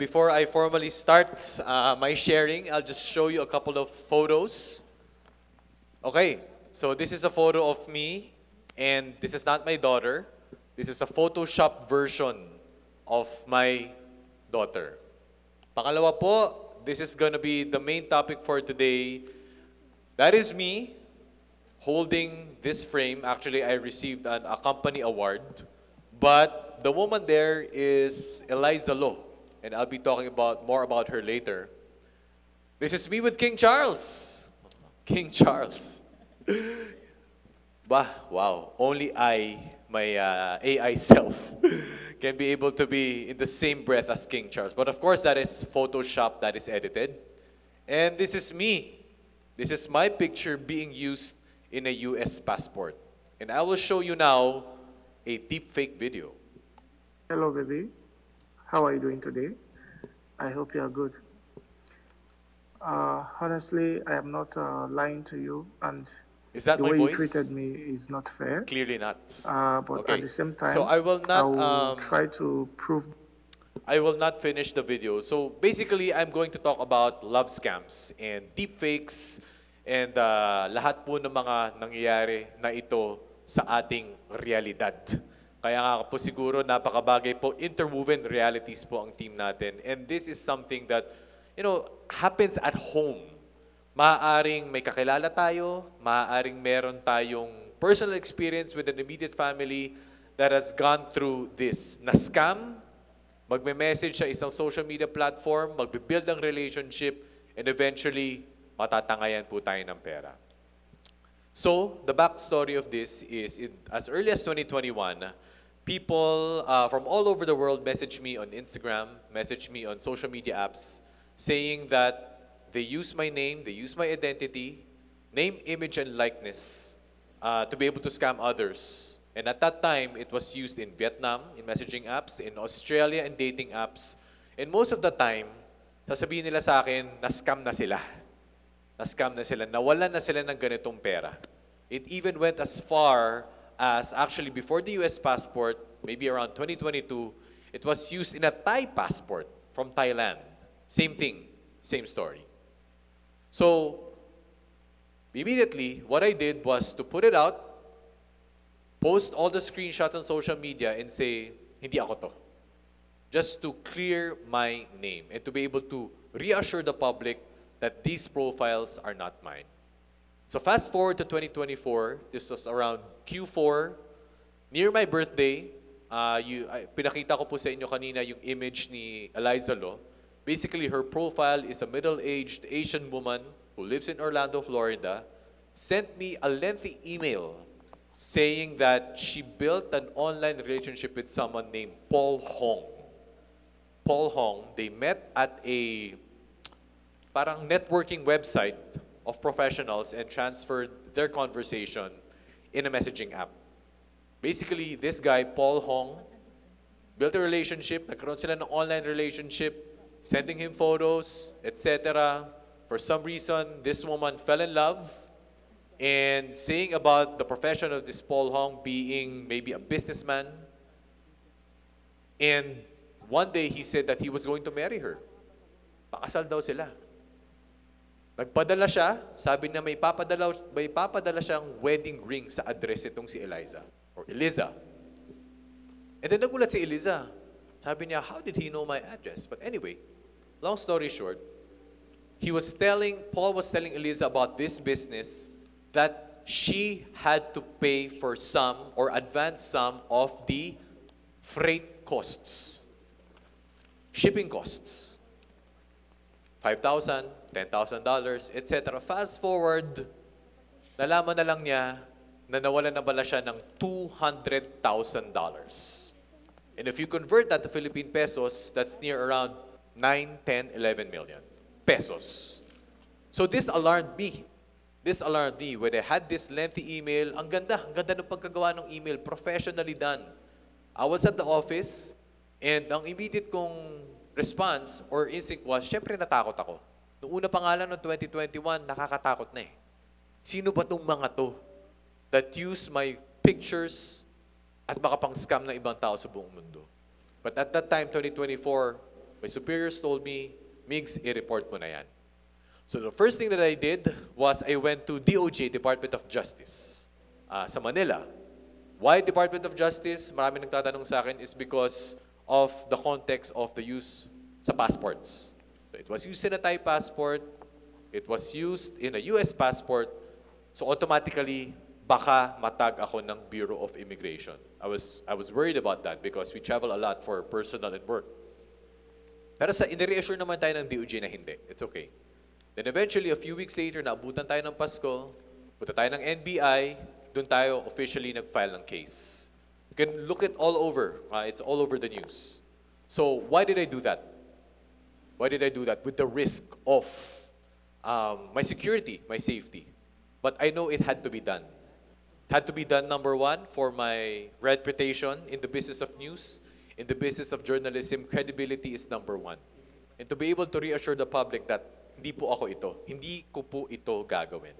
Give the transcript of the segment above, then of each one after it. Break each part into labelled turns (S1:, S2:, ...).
S1: before I formally start my sharing, I'll just show you a couple of photos. Okay, so this is a photo of me, and this is not my daughter. This is a Photoshop version of my daughter. Pangalawa po, this is gonna be the main topic for today. That is me holding this frame. Actually, I received a company award. But the woman there is Eliza Lo, and I'll be talking more about her later. This is me with King Charles. King Charles. Bah, wow. Only my AI self, can be able to be in the same breath as King Charles. But of course, that is Photoshop, that is edited. And this is me. This is my picture being used in a US passport. And I will show you now a deepfake video.
S2: Hello, baby. How are you doing today? I hope you are good. Honestly, I am not lying to you, and
S1: Is that
S2: the
S1: my
S2: way
S1: voice?
S2: you treated me is not fair.
S1: Clearly not.
S2: But
S1: Okay.
S2: at the same time,
S1: So I will not,
S2: try to prove.
S1: I will not finish the video. So basically, I'm going to talk about love scams and deepfakes and lahat po ng mga nangyayari na ito sa ating realidad. Kaya nga po siguro napakabagay po, interwoven realities po ang team natin. And this is something that, happens at home. Maaaring may kakilala tayo, maaaring meron tayong personal experience with an immediate family that has gone through this. Na-scam, magme-message sa isang social media platform, magbe-build ng relationship, and eventually, matatangayan po tayo ng pera. So, the backstory of this is, as early as 2021, people from all over the world message me on Instagram, message me on social media apps, saying that they use my name, they use my identity, name, image, and likeness to be able to scam others. And at that time, it was used in Vietnam, in messaging apps, in Australia, in dating apps. And most of the time, sasabihin nila sa akin, na-scam na sila. Na-scam na sila, nawalan na sila ng ganitong pera. It even went as far as, actually, before the US passport, maybe around 2022, it was used in a Thai passport from Thailand. Same thing, same story. So, immediately, what I did was to put it out, post all the screenshots on social media, and say, hindi ako to. Just to clear my name and to be able to reassure the public that these profiles are not mine. So fast forward to 2024, this was around Q4, near my birthday. Pinakita ko po sa inyo kanina yung image ni Eliza Lo. Basically, her profile is a middle-aged Asian woman who lives in Orlando, Florida, sent me a lengthy email saying that she built an online relationship with someone named Paul Hong. Paul Hong, they met at a parang networking website of professionals and transferred their conversation in a messaging app. Basically, this guy, Paul Hong, built a relationship, nagkaroon sila ng online relationship, sending him photos, etc. For some reason, this woman fell in love and saying about the profession of this Paul Hong being maybe a businessman. And one day, he said that he was going to marry her. Pakasal daw sila. Nagpadala siya, sabi niya may papadala siyang wedding ring sa address itong si Eliza, or Eliza. And then nagulat si Eliza. Sabi niya, how did he know my address? But anyway, long story short, Paul was telling Eliza about this business that she had to pay for some or advance some of the freight costs, shipping costs. $5,000, $10,000, etc. Fast forward, nalaman na lang niya na nawalan na pala siya ng $200,000. And if you convert that to Philippine pesos, that's near around 9, 10, 11 million pesos. So this alarmed me. This alarmed me when I had this lengthy email. Ang ganda ng pagkagawa ng email, professionally done. I was at the office, and ang immediate kong response or instinct was, syempre natakot ako. Noong una pa nga lang noong 2021, nakakatakot na eh. Sino ba tong mga to that use my pictures at makapang-scam ng ibang tao sa buong mundo? But at that time, 2024, My superiors told me, Migs, i-report mo na yan. So the first thing that I did was I went to DOJ, Department of Justice, sa Manila. Why Department of Justice? Marami nagtatanong sa akin is because of the context of the use sa passports. So it was used in a Thai passport, it was used in a US passport, so automatically, baka matag ako ng Bureau of Immigration. I was worried about that because we travel a lot for personal and work. Pero in-reassure naman tayo ng DOJ na hindi. It's okay. Then eventually, a few weeks later, naabutan tayo ng Pasko, punta tayo ng NBI, doon tayo officially nag-file ng case. You can look it all over. It's all over the news. So why did I do that? Why did I do that? With the risk of my security, my safety. But I know it had to be done. It had to be done, number one, for my reputation in the business of news, in the business of journalism. Credibility is number one. And to be able to reassure the public that hindi po ako ito. Hindi ko po ito gagawin.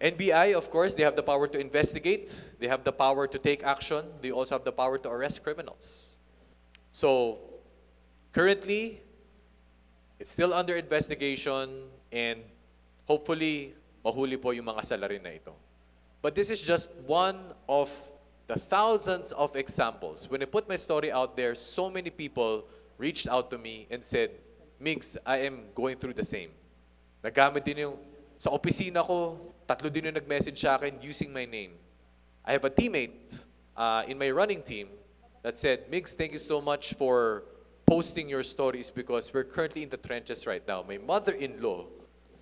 S1: NBI, of course, they have the power to investigate. They have the power to take action. They also have the power to arrest criminals. So, currently, it's still under investigation and hopefully, mahuli po yung mga salarin na ito. But this is just one of the thousands of examples. When I put my story out there, so many people reached out to me and said, Migs, I am going through the same. Nagamit din yung, sa opisina ko, 3 din yung nag-message sa akin using my name. I have a teammate in my running team that said, Migs, thank you so much for posting your stories because we're currently in the trenches right now. My mother-in-law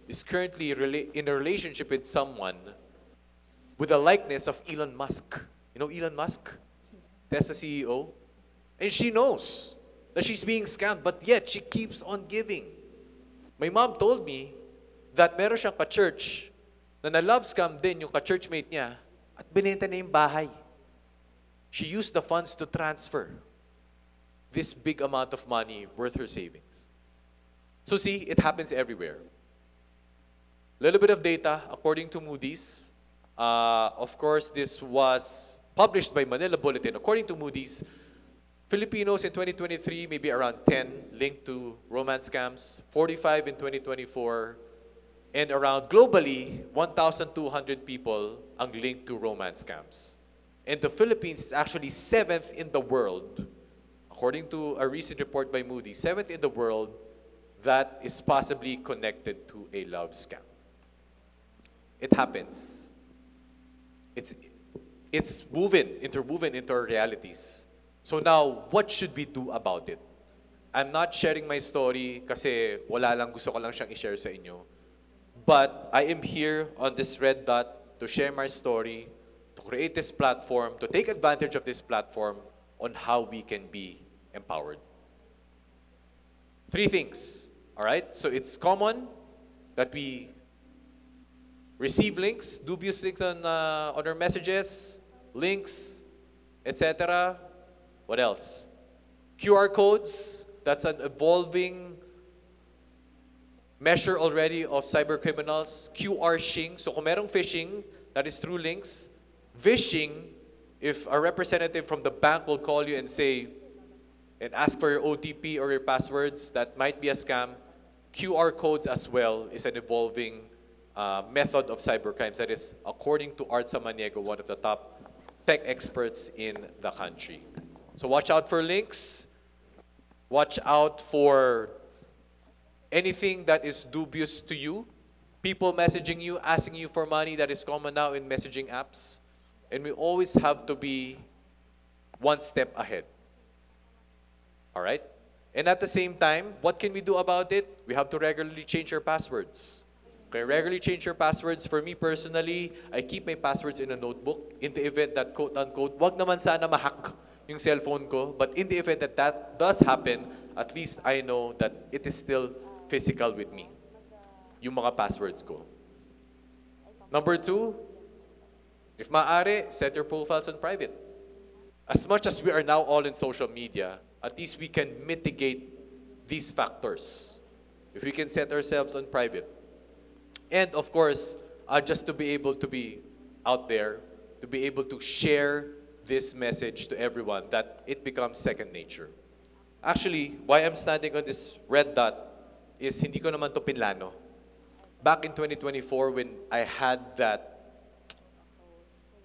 S1: is currently in a relationship with someone with a likeness of Elon Musk. You know Elon Musk? Tesla CEO? And she knows that she's being scammed, but yet she keeps on giving. My mom told me that meron siyang ka-church na na-love scam din yung ka-churchmate niya at binenta na yung bahay. She used the funds to transfer this big amount of money worth her savings. So see, it happens everywhere. Little bit of data, according to Moody's. Of course, this was published by Manila Bulletin. According to Moody's, Filipinos in 2023, maybe around 10 linked to romance scams, 45 in 2024, and around globally, 1,200 people ang linked to romance scams. And the Philippines is actually 7th in the world, according to a recent report by Moody's, 7th in the world that is possibly connected to a love scam. It happens. It's interwoven into our realities. So now, what should we do about it? I'm not sharing my story kasi wala lang, gusto ko lang siyang i-share sa inyo. But I am here on this red dot to share my story, to create this platform, to take advantage of this platform on how we can be empowered. 3 things, all right? So it's common that we receive links, dubious links on our messages, links, etc. What else? QR codes, that's an evolving measure already of cyber criminals. QR-shing, so kung merong phishing, that is through links. Vishing, if a representative from the bank will call you and say, and ask for your OTP or your passwords, that might be a scam. QR codes as well is an evolving method of cybercrimes that is, according to Art Samaniego, one of the top tech experts in the country. So watch out for links. Watch out for anything that is dubious to you. People messaging you, asking you for money, that is common now in messaging apps. And we always have to be one step ahead. All right? And at the same time, what can we do about it? We have to regularly change our passwords. Okay, regularly change your passwords. For me personally, I keep my passwords in a notebook in the event that, quote-unquote, wag naman sana ma-hack yung cellphone ko, but in the event that that does happen, at least I know that it is still physical with me, yung mga passwords ko. Number 2, if maaari, set your profiles on private. As much as we are now all in social media, at least we can mitigate these factors if we can set ourselves on private. And of course, just to be able to be out there, to be able to share this message to everyone, that it becomes second nature. Actually, why I'm standing on this red dot is hindi ko naman to pinlano. Back in 2024, when I had that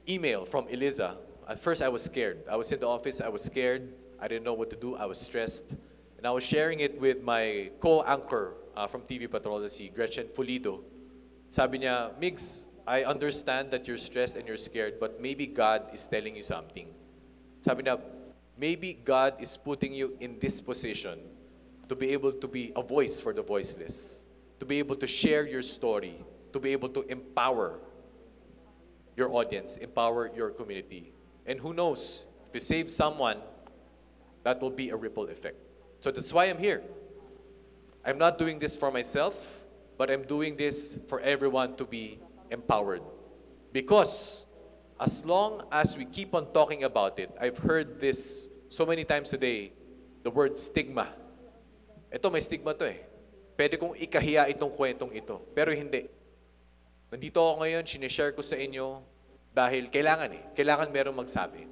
S1: email from Eliza, at first I was scared. I was in the office, I was scared. I didn't know what to do, I was stressed. And I was sharing it with my co-anchor from TV Patrol, si Gretchen Fulido. Sabi niya, Migs, I understand that you're stressed and you're scared, but maybe God is telling you something. Sabi niya, maybe God is putting you in this position to be able to be a voice for the voiceless, to be able to share your story, to be able to empower your audience, empower your community. And who knows, if you save someone, that will be a ripple effect. So that's why I'm here. I'm not doing this for myself, but I'm doing this for everyone to be empowered. Because as long as we keep on talking about it, I've heard this so many times today, the word stigma. Ito, may stigma to eh. Pwede kong ikahiya itong kwentong ito. Pero hindi. Nandito ako ngayon, sinishare ko sa inyo dahil kailangan merong magsabi.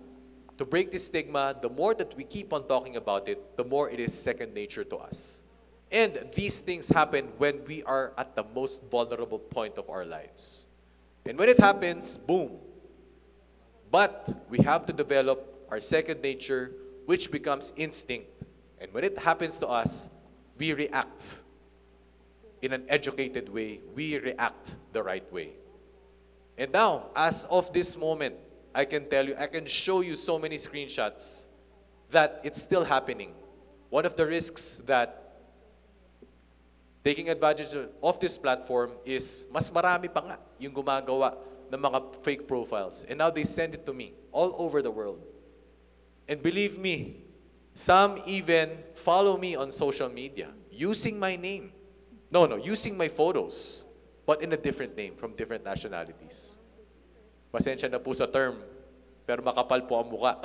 S1: To break this stigma, the more that we keep on talking about it, the more it is second nature to us. And these things happen when we are at the most vulnerable point of our lives. And when it happens, boom. But we have to develop our second nature, which becomes instinct. And when it happens to us, we react in an educated way. We react the right way. And now, as of this moment, I can tell you, I can show you so many screenshots that it's still happening. One of the risks that taking advantage of this platform is mas marami pa nga yung gumagawa ng mga fake profiles. And now they send it to me all over the world. And believe me, some even follow me on social media using my name. No, using my photos, but in a different name from different nationalities. Pasensya na po sa term, pero makapal po ang muka.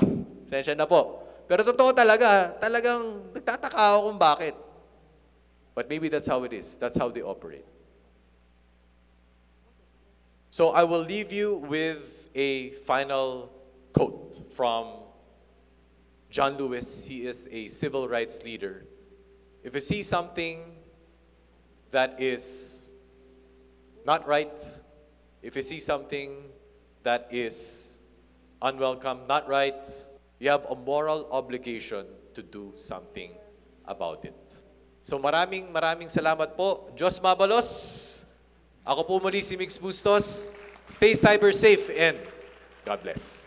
S1: Pasensya na po. Pero totoo talagang nagtataka ako kung bakit. But maybe that's how it is. That's how they operate. So I will leave you with a final quote from John Lewis. He is a civil rights leader. If you see something that is not right, if you see something that is unwelcome, not right, you have a moral obligation to do something about it. So maraming salamat po. Diyos mabalos. Ako po muli si Migs Bustos. Stay cyber safe and God bless.